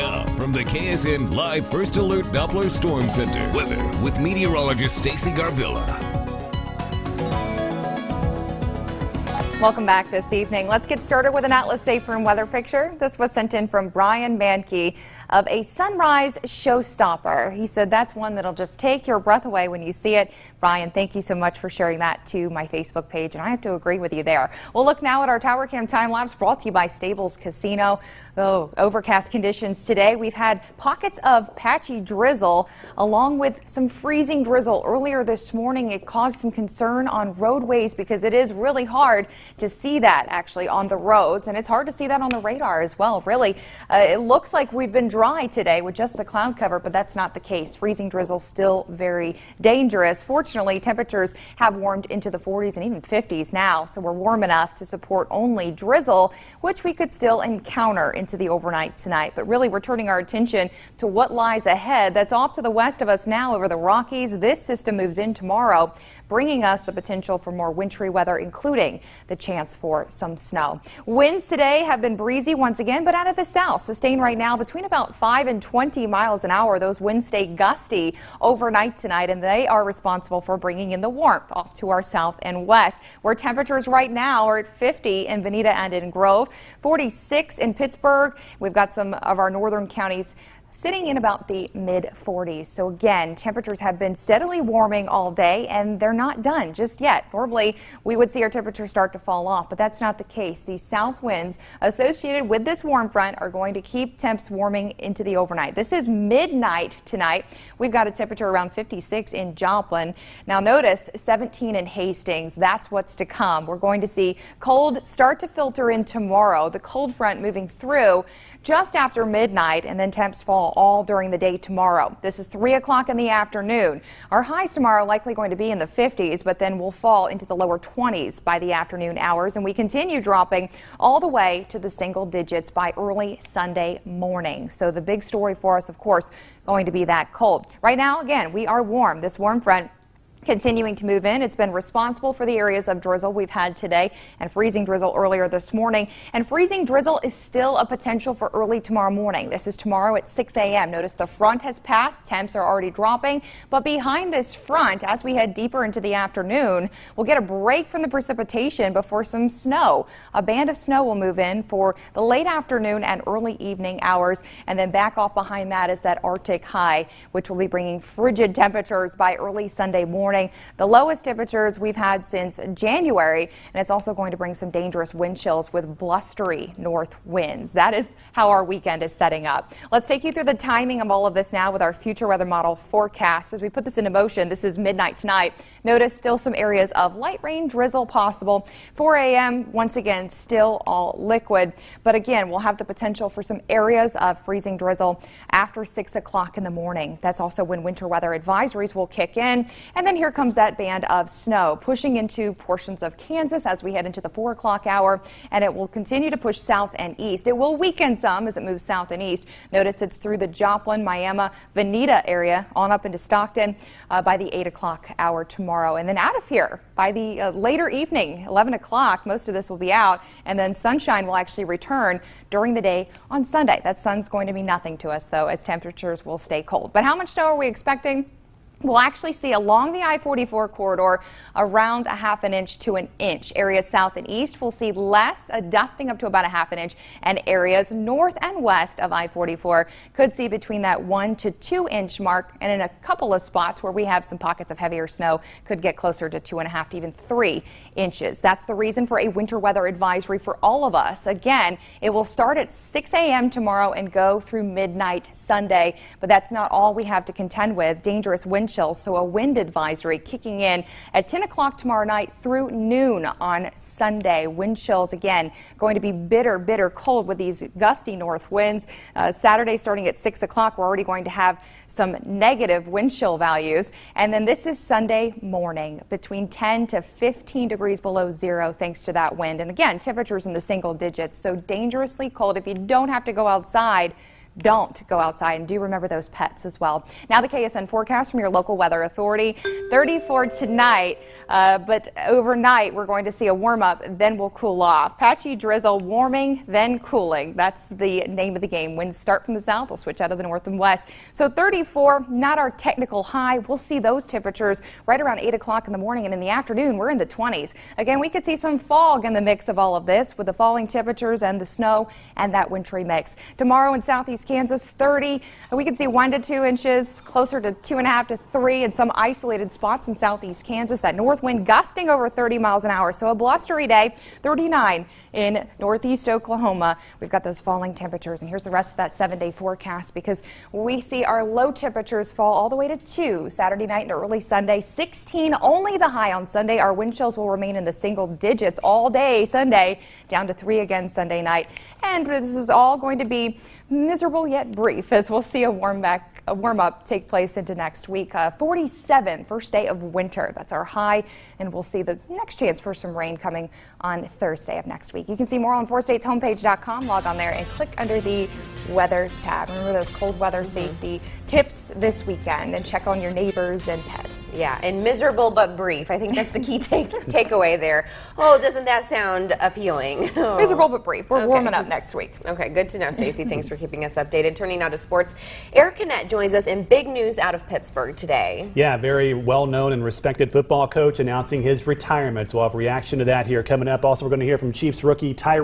Now, from the KSN Live First Alert Doppler Storm Center, weather with meteorologist Stacy Garvilla. Welcome back this evening. Let's get started with an Atlas Safe Room weather picture. This was sent in from Brian Mankey of a sunrise showstopper. He said that's one that'll just take your breath away when you see it. Brian, thank you so much for sharing that to my Facebook page, and I have to agree with you there. We'll look now at our Tower Cam time lapse brought to you by Stables Casino. Oh, overcast conditions today. We've had pockets of patchy drizzle along with some freezing drizzle earlier this morning. It caused some concern on roadways because it is really hard to see that actually on the roads, and it's hard to see that on the radar as well. Really, it looks like we've been dry today with just the cloud cover, but that's not the case. Freezing drizzle still very dangerous. Fortunately, temperatures have warmed into the 40s and even 50s now, so we're warm enough to support only drizzle, which we could still encounter into the overnight tonight. But really, we're turning our attention to what lies ahead. That's off to the west of us now over the Rockies. This system moves in tomorrow, bringing us the potential for more wintry weather, including the chance for some snow. Winds today have been breezy once again, but out of the south, sustained right now between about 5 and 20 miles an hour. Those winds stay gusty overnight tonight, and they are responsible for bringing in the warmth off to our south and west, where temperatures right now are at 50 in Veneta and in Grove, 46 in Pittsburgh. We've got some of our northern counties sitting in about the mid-40s. So again, temperatures have been steadily warming all day, and they're not done just yet. Normally, we would see our temperatures start to fall off, but that's not the case. These south winds associated with this warm front are going to keep temps warming into the overnight. This is midnight tonight. We've got a temperature around 56 in Joplin. Now notice 17 in Hastings. That's what's to come. We're going to see cold start to filter in tomorrow. The cold front moving through just after midnight, and then temps fall all during the day tomorrow. This is 3 o'clock in the afternoon. Our highs tomorrow are likely going to be in the 50s, but then we'll fall into the lower 20s by the afternoon hours, and we continue dropping all the way to the single digits by early Sunday morning. So the big story for us, of course, going to be that cold. Right now, again, we are warm. This warm front continuing to move in. It's been responsible for the areas of drizzle we've had today and freezing drizzle earlier this morning. And freezing drizzle is still a potential for early tomorrow morning. This is tomorrow at 6 a.m. Notice the front has passed. Temps are already dropping. But behind this front, as we head deeper into the afternoon, we'll get a break from the precipitation before some snow. A band of snow will move in for the late afternoon and early evening hours. And then back off behind that is that Arctic high, which will be bringing frigid temperatures by early Sunday morning. The lowest temperatures we've had since January, and it's also going to bring some dangerous wind chills with blustery north winds. That is how our weekend is setting up. Let's take you through the timing of all of this now with our future weather model forecast. As we put this into motion, this is midnight tonight. Notice still some areas of light rain drizzle possible. 4 a.m. once again still all liquid, but again we'll have the potential for some areas of freezing drizzle after 6 o'clock in the morning. That's also when winter weather advisories will kick in, and then here comes that band of snow pushing into portions of Kansas as we head into the 4 o'clock hour, and it will continue to push south and east. It will weaken some as it moves south and east. Notice it's through the Joplin, Miami, Veneta area on up into Stockton by the 8 o'clock hour tomorrow. And then out of here by the later evening, 11 o'clock, most of this will be out, and then sunshine will actually return during the day on Sunday. That sun's going to be nothing to us, though, as temperatures will stay cold. But how much snow are we expecting? We'll actually see along the I-44 corridor around a half an inch to an inch. Areas south and east will see less, dusting up to about a half an inch, and areas north and west of I-44 could see between that 1 to 2 inch mark, and in a couple of spots where we have some pockets of heavier snow could get closer to 2.5 to even 3 inches. That's the reason for a winter weather advisory for all of us. Again, it will start at 6 a.m. tomorrow and go through midnight Sunday, but that's not all we have to contend with. Dangerous wind chills, so a wind advisory kicking in at 10 o'clock tomorrow night through noon on Sunday. Wind chills again going to be bitter cold with these gusty north winds. Saturday starting at 6 o'clock, we're already going to have some negative wind chill values, and then this is Sunday morning between 10 to 15 degrees below zero thanks to that wind, and again temperatures in the single digits, so dangerously cold. If you don't have to go outside, don't go outside and do remember those pets as well. Now the KSN forecast from your local weather authority. 34 tonight, but overnight we're going to see a warm up, then we'll cool off. Patchy drizzle, warming, then cooling. That's the name of the game. Winds start from the south, will switch out of the north and west. So 34, not our technical high. We'll see those temperatures right around 8 o'clock in the morning, and in the afternoon we're in the 20s. Again, we could see some fog in the mix of all of this with the falling temperatures and the snow and that wintry mix. Tomorrow in southeast Kansas, 30. We can see 1 to 2 inches, closer to 2.5 to 3 in some isolated spots in southeast Kansas. That north wind gusting over 30 miles an hour. So a blustery day. 39 in northeast Oklahoma. We've got those falling temperatures. And here's the rest of that 7-day forecast, because we see our low temperatures fall all the way to 2 Saturday night and early Sunday. 16 only the high on Sunday. Our wind chills will remain in the single digits all day Sunday, down to 3 again Sunday night. And this is all going to be miserable yet brief, as we'll see a warm up take place into next week. 47, first day of winter. That's our high, and we'll see the next chance for some rain coming on Thursday of next week. You can see more on 4stateshomepage.com. Log on there and click under the weather tab. Remember those cold weather safety tips this weekend, and check on your neighbors and pets. Yeah, and miserable but brief. I think that's the key takeaway there. Oh, doesn't that sound appealing? Oh. Miserable but brief. We're warming up next week. Okay, good to know, Stacey. Thanks for keeping us updated. Turning now to sports, Eric Kinnett joins us in big news out of Pittsburgh today. Yeah, very well-known and respected football coach announcing his retirement. So we'll have a reaction to that here coming up. Also, we're going to hear from Chiefs rookie Ty